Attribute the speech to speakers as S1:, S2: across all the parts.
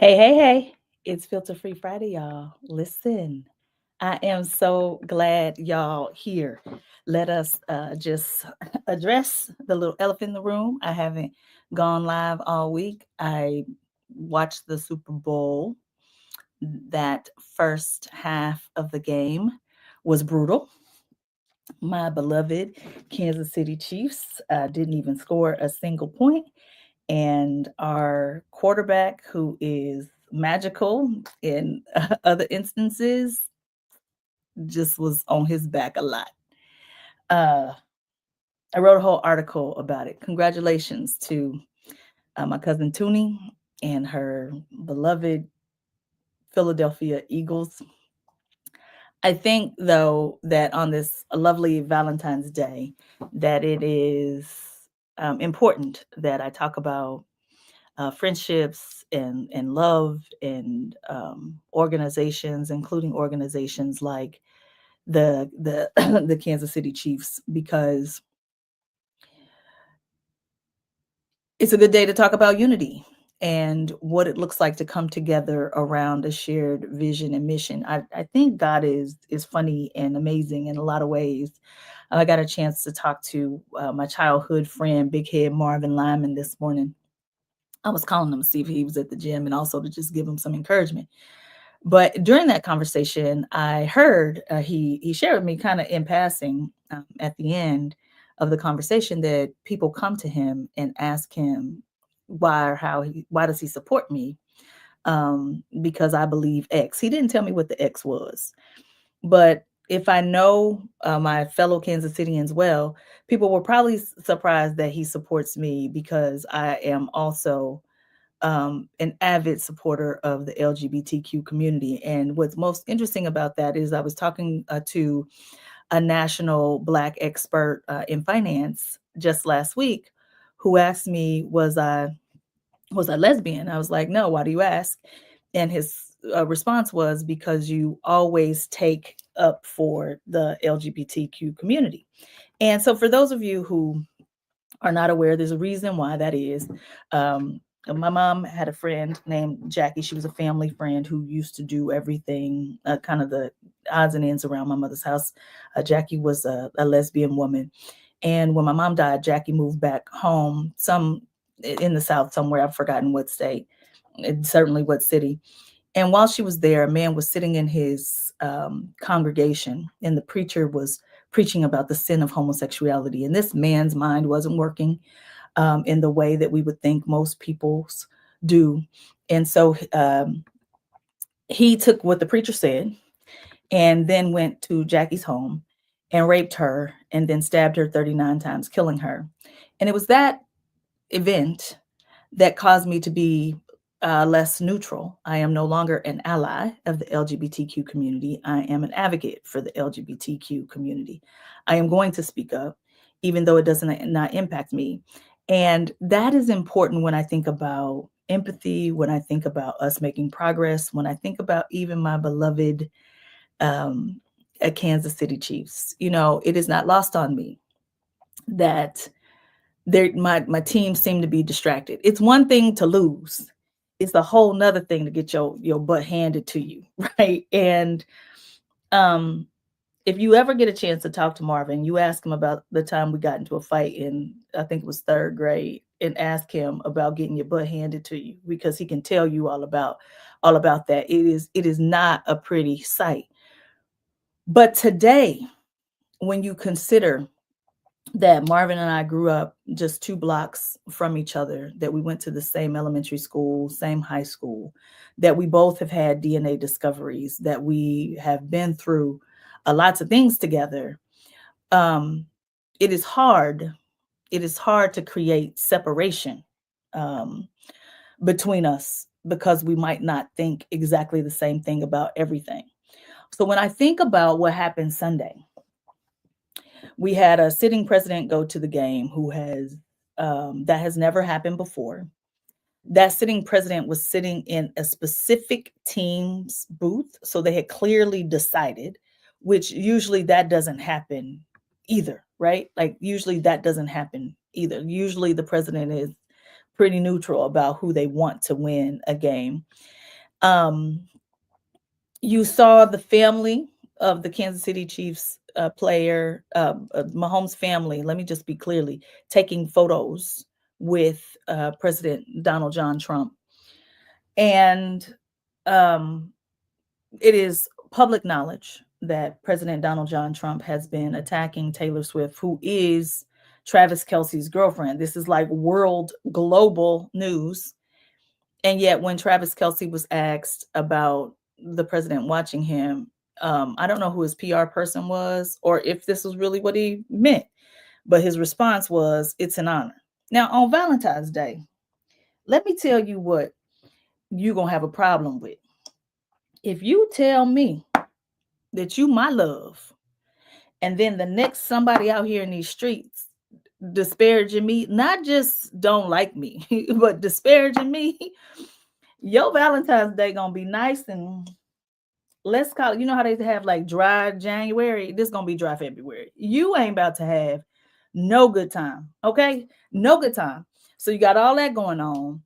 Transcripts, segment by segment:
S1: Hey, hey, hey. It's Filter Free Friday, y'all. Listen, I am so glad y'all here. Let us just address the little elephant in the room. I haven't gone live all week. I watched the Super Bowl. That first half of the game was brutal. My beloved Kansas City Chiefs didn't even score a single point, and our quarterback, who is magical in other instances, just was on his back a lot. Uh, I wrote a whole article about it. Congratulations to my cousin Toonie and her beloved Philadelphia Eagles. I think, though, that on this lovely Valentine's Day, that it is important that I talk about friendships and love and organizations, including organizations like the the Kansas City Chiefs, because it's a good day to talk about unity and what it looks like to come together around a shared vision and mission. I think God is funny and amazing in a lot of ways. I got a chance to talk to my childhood friend, Big Head Marvin Lyman, this morning. I was calling him to see if he was at the gym and also to just give him some encouragement. But during that conversation, I heard he shared with me, kind of in passing, at the end of the conversation, that people come to him and ask him why or why does he support me, because I believe X. He didn't tell me what the X was, but if I know my fellow Kansas Cityans well, people were probably surprised that he supports me because I am also an avid supporter of the LGBTQ community. And what's most interesting about that is I was talking to a national Black expert in finance just last week, who asked me, was I lesbian? I was like, no. Why do you ask? And his response was, because you always take up for the LGBTQ community. And so, for those of you who are not aware, there's a reason why that is. My mom had a friend named Jackie. She was a family friend who used to do everything, kind of the odds and ends around my mother's house. Jackie was a lesbian woman. And when my mom died, Jackie moved back home, some in the South somewhere. I've forgotten what state, and certainly what city. And while she was there, a man was sitting in his congregation, and the preacher was preaching about the sin of homosexuality. And this man's mind wasn't working in the way that we would think most people's do. And so he took what the preacher said and then went to Jackie's home and raped her and then stabbed her 39 times, killing her. And it was that event that caused me to be less neutral. I am no longer an ally of the LGBTQ community. I am an advocate for the LGBTQ community. I am going to speak up, even though it doesn't not impact me. And that is important when I think about empathy, when I think about us making progress, when I think about even my beloved um, Kansas City Chiefs. It is not lost on me that my team seemed to be distracted. It's one thing to lose. It's a whole nother thing to get your butt handed to you, right? And um, if you ever get a chance to talk to Marvin, you ask him about the time we got into a fight in, I think it was third grade, and ask him about getting your butt handed to you, because he can tell you all about that. It is not a pretty sight. But today, when you consider that Marvin and I grew up just 2 blocks from each other, that we went to the same elementary school, same high school, that we both have had DNA discoveries, that we have been through lots of things together. Um, it is hard. It is hard to create separation um, between us, because we might not think exactly the same thing about everything. So when I think about what happened Sunday, we had a sitting president go to the game who has that has never happened before. That sitting president was sitting in a specific team's booth, so they had clearly decided, which usually that doesn't happen either, right? Like, usually that doesn't happen either. Usually the president is pretty neutral about who they want to win a game. Um, you saw the family of the Kansas City Chiefs player, Mahomes' family. Let me just be clearly taking photos with President Donald John Trump, and um, it is public knowledge that President Donald John Trump has been attacking Taylor Swift, who is Travis Kelce's girlfriend. This is like world global news. And yet, when Travis Kelce was asked about the president watching him, I don't know who his PR person was or if this was really what he meant, but his response was, "It's an honor." Now, on Valentine's Day, let me tell you what you're going to have a problem with. If you tell me that you my love, and then the next somebody out here in these streets disparaging me, not just don't like me, but disparaging me, your Valentine's Day gonna be nice and let's call it, you know how they have like dry January? This gonna be dry February. You ain't about to have no good time, okay? No good time. So you got all that going on.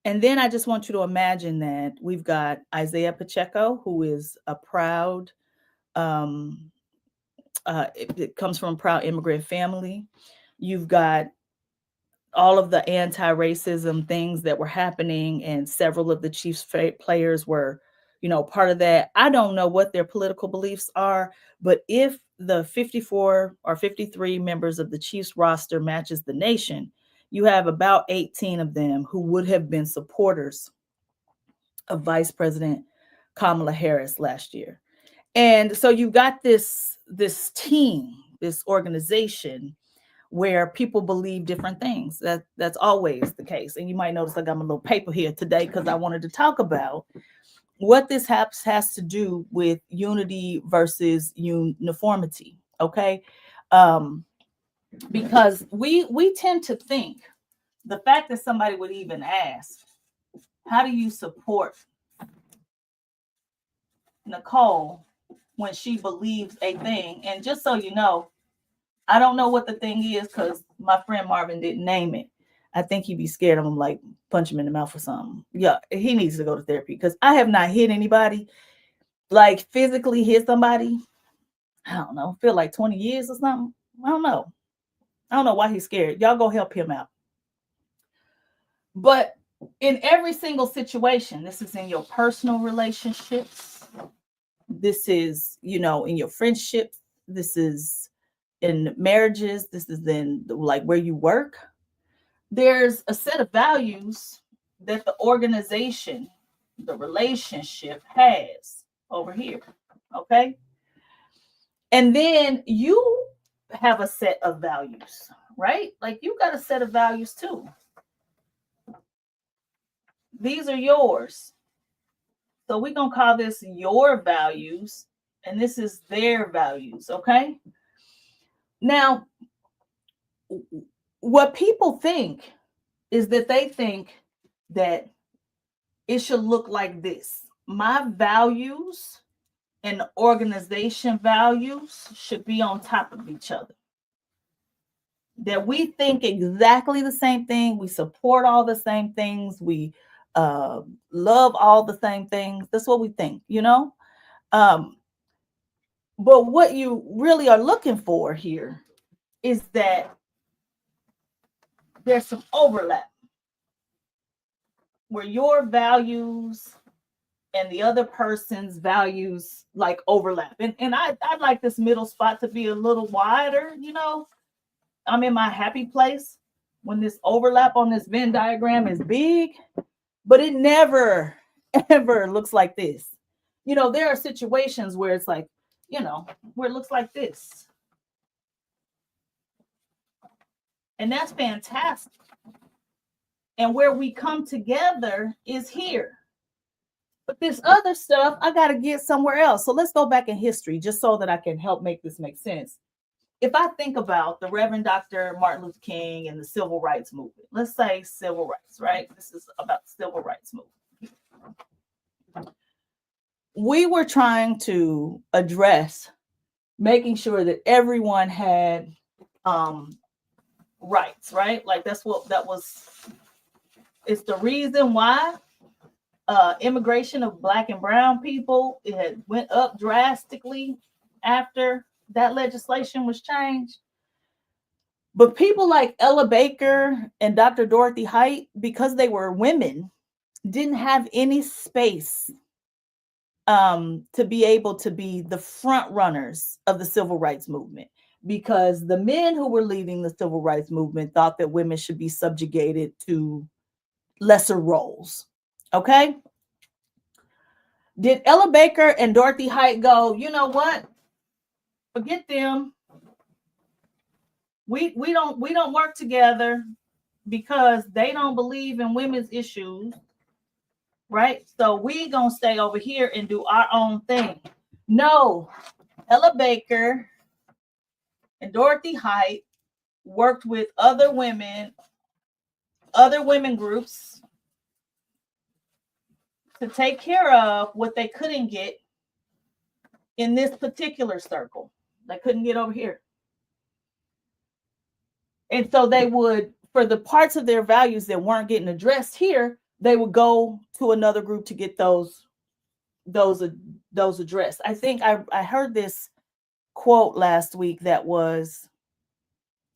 S1: And then I just want you to imagine that we've got Isaiah Pacheco, who is a proud, it comes from a proud immigrant family. You've got all of the anti-racism things that were happening, and several of the Chiefs players were, part of that. I don't know what their political beliefs are, but if the 54 or 53 members of the Chiefs roster matches the nation, you have about 18 of them who would have been supporters of Vice President Kamala Harris last year. And so you've got this team, this organization where people believe different things. That's always the case. And you might notice I got my little paper here today because I wanted to talk about what this has to do with unity versus uniformity. Okay. Because we tend to think the fact that somebody would even ask, how do you support Nicole when she believes a thing? And just so you know, I don't know what the thing is because my friend Marvin didn't name it. I think he'd be scared of him, like punch him in the mouth or something. Yeah, he needs to go to therapy because I have not hit anybody, like physically hit somebody. I don't know, feel like 20 years or something. I don't know. I don't know why he's scared. Y'all go help him out. But in every single situation, this is in your personal relationships. This is, in your friendships. This is in marriages. This is in like where you work. There's a set of values that the organization, the relationship has over here. Okay. And then you have a set of values, right? Like you got a set of values too. These are yours. So we're going to call this your values, and this is their values. Okay. Now, what people think is that they think that it should look like this. My values and the organization values should be on top of each other. That we think exactly the same thing. We support all the same things. We love all the same things. That's what we think, But what you really are looking for here is that there's some overlap where your values and the other person's values like overlap. And I'd like this middle spot to be a little wider, I'm in my happy place when this overlap on this Venn diagram is big, but it never, ever looks like this. There are situations where it's like, where it looks like this. And that's fantastic. And where we come together is here. But this other stuff, I got to get somewhere else. So let's go back in history just so that I can help make this make sense. If I think about the Reverend Dr. Martin Luther King and the civil rights movement, let's say civil rights, right? This is about the civil rights movement. We were trying to address making sure that everyone had rights, right? Like that was It's the reason why immigration of Black and brown people, it had went up drastically after that legislation was changed. But people like Ella Baker and Dr. Dorothy Height, because they were women, didn't have any space to be able to be the front runners of the civil rights movement, because the men who were leading the civil rights movement thought that women should be subjugated to lesser roles. Okay. Did Ella Baker and Dorothy Height go, you know what? Forget them. We don't work together because they don't believe in women's issues, right? So we gonna stay over here and do our own thing. No, Ella Baker and Dorothy Height worked with other women groups to take care of what they couldn't get in this particular circle. They couldn't get over here. And so they would, for the parts of their values that weren't getting addressed here, they would go to another group to get those addressed. I think I heard this quote last week that was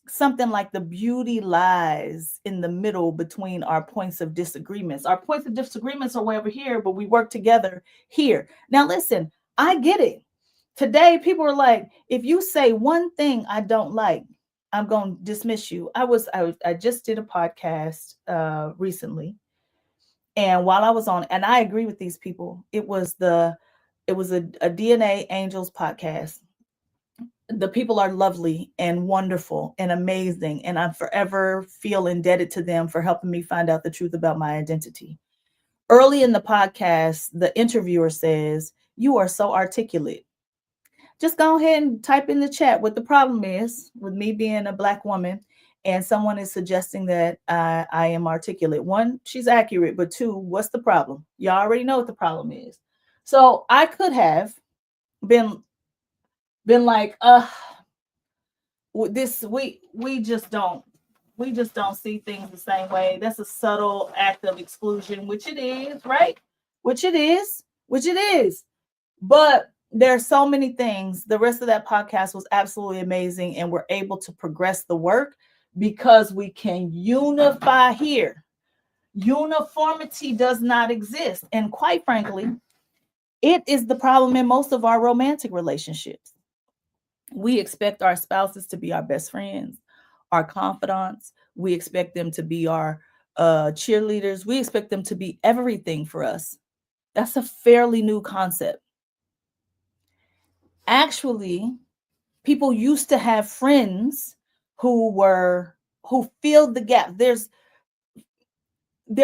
S1: something like, the beauty lies in the middle between our points of disagreements. Our points of disagreements are way over here, but we work together here. Now, listen, I get it. Today, people are like, if you say one thing I don't like, I'm going to dismiss you. I just did a podcast recently. And while I was on, and I agree with these people, it was a DNA Angels podcast. The people are lovely and wonderful and amazing, and I forever feel indebted to them for helping me find out the truth about my identity. Early in the podcast, the interviewer says, "You are so articulate." Just go ahead and type in the chat what the problem is with me being a Black woman, and someone is suggesting that I am articulate. One, she's accurate, but two, what's the problem? You already know what the problem is. So I could have been like, this we just don't see things the same way. That's a subtle act of exclusion, which it is, right? Which it is. But there are so many things. The rest of that podcast was absolutely amazing, and we're able to progress the work because we can unify here. Uniformity does not exist, and quite frankly, it is the problem in most of our romantic relationships. We expect our spouses to be our best friends, our confidants. We expect them to be our cheerleaders. We expect them to be everything for us. That's a fairly new concept. Actually, people used to have friends who filled the gap. There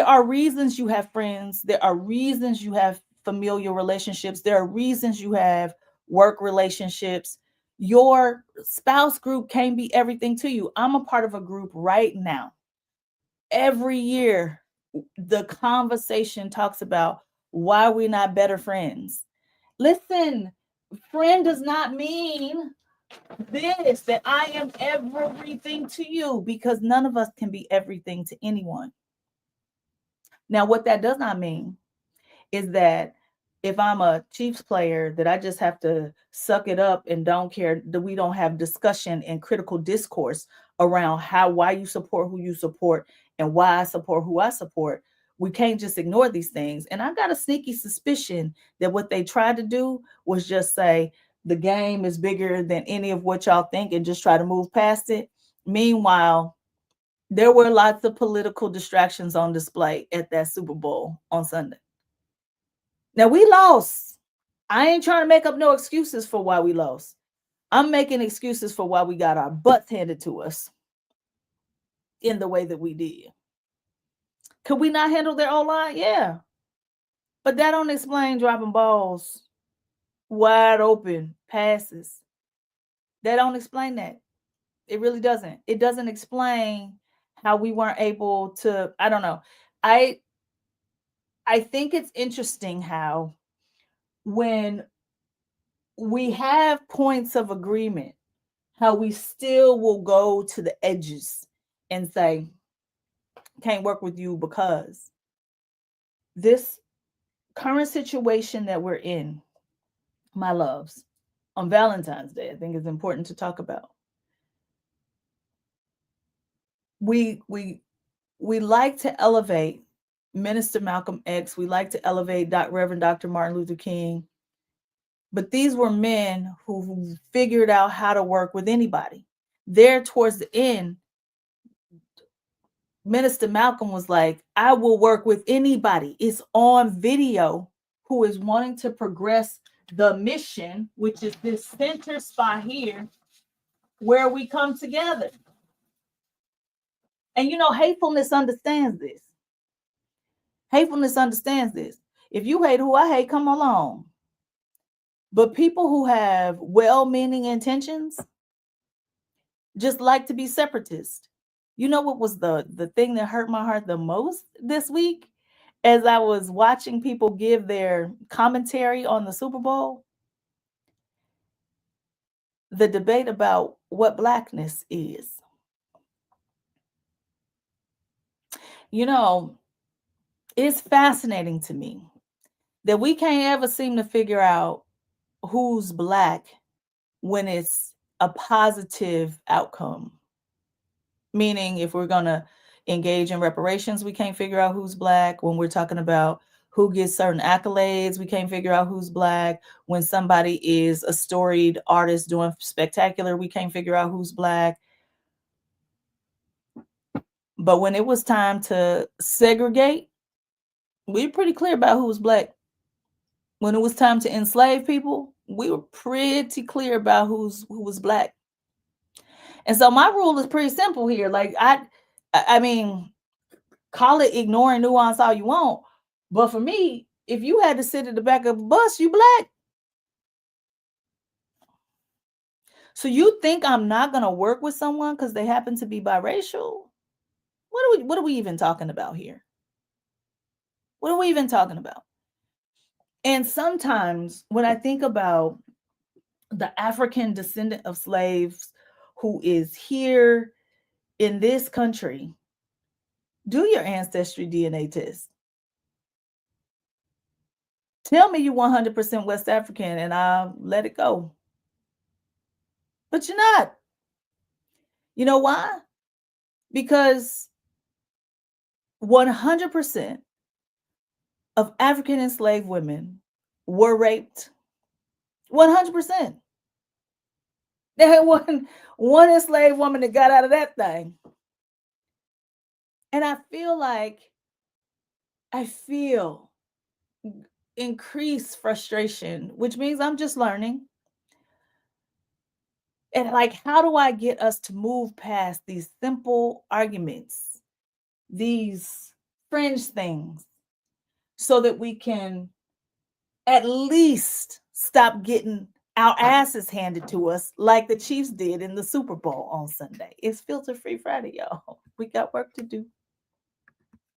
S1: are reasons you have friends. There are reasons you have familial relationships. There are reasons you have work relationships. Your spouse group can be everything to you. I'm a part of a group right now. Every year, the conversation talks about why we're not better friends. Listen, friend does not mean this, that I am everything to you, because none of us can be everything to anyone. Now, what that does not mean is that if I'm a Chiefs player, that I just have to suck it up and don't care, that we don't have discussion and critical discourse around why you support who you support and why I support who I support. We can't just ignore these things. And I've got a sneaky suspicion that what they tried to do was just say the game is bigger than any of what y'all think and just try to move past it. Meanwhile, there were lots of political distractions on display at that Super Bowl on Sunday. Now, we lost. I ain't trying to make up no excuses for why we lost. I'm making excuses for why we got our butts handed to us in the way that we did. Could we not handle their O-line? Yeah. But that don't explain dropping balls, wide open passes. That don't explain that. It really doesn't. It doesn't explain how we weren't able to, I don't know. I think it's interesting how when we have points of agreement, how we still will go to the edges and say, can't work with you because this current situation that we're in, my loves, on Valentine's Day, I think is important to talk about. We we we like to elevate Minister Malcolm X. We like to elevate Reverend Dr. Martin Luther King. But these were men who figured out how to work with anybody. There towards the end, Minister Malcolm was like, I will work with anybody. It's on video who is wanting to progress the mission, which is this center spot here where we come together. And hatefulness understands this. Hatefulness understands this. If you hate who I hate, come along. But people who have well-meaning intentions just like to be separatists. You know what was the thing that hurt my heart the most this week? As I was watching people give their commentary on the Super Bowl, the debate about what blackness is. It's fascinating to me that we can't ever seem to figure out who's black when it's a positive outcome. Meaning, if we're going to engage in reparations, we can't figure out who's black. When we're talking about who gets certain accolades, we can't figure out who's black. When somebody is a storied artist doing spectacular, we can't figure out who's black. But when it was time to segregate, we were pretty clear about who was black. When it was time to enslave people, we were pretty clear about who was black. And so my rule is pretty simple here. Like I mean, call it ignoring nuance all you want. But for me, if you had to sit at the back of a bus, you black. So you think I'm not gonna work with someone because they happen to be biracial? What are we even talking about here? What are we even talking about? And sometimes when I think about the African descendant of slaves who is here in this country, do your ancestry DNA test. Tell me you 100% West African and I'll let it go. But you're not. You know why? Because 100% of African enslaved women were raped. 100%. There had one enslaved woman that got out of that thing. And I feel increased frustration, which means I'm just learning. And like, how do I get us to move past these simple arguments, these fringe things, so that we can at least stop getting our asses handed to us like the Chiefs did in the Super Bowl on Sunday? It's Filter Free Friday, y'all. We got work to do.